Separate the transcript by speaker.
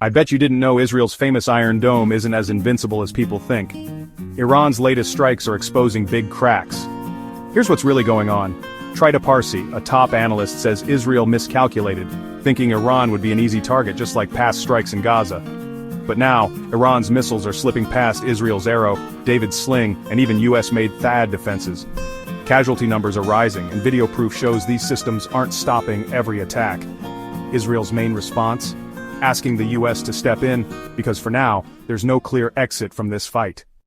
Speaker 1: I bet you didn't know Israel's famous Iron Dome isn't as invincible as people think. Iran's latest strikes are exposing big cracks. Here's what's really going on. Trita Parsi, a top analyst, says Israel miscalculated, thinking Iran would be an easy target just like past strikes in Gaza. But now, Iran's missiles are slipping past Israel's Arrow, David's Sling, and even US-made THAAD defenses. Casualty numbers are rising, and video proof shows these systems aren't stopping every attack. Israel's main response? Asking the US to step in, because for now, there's no clear exit from this fight.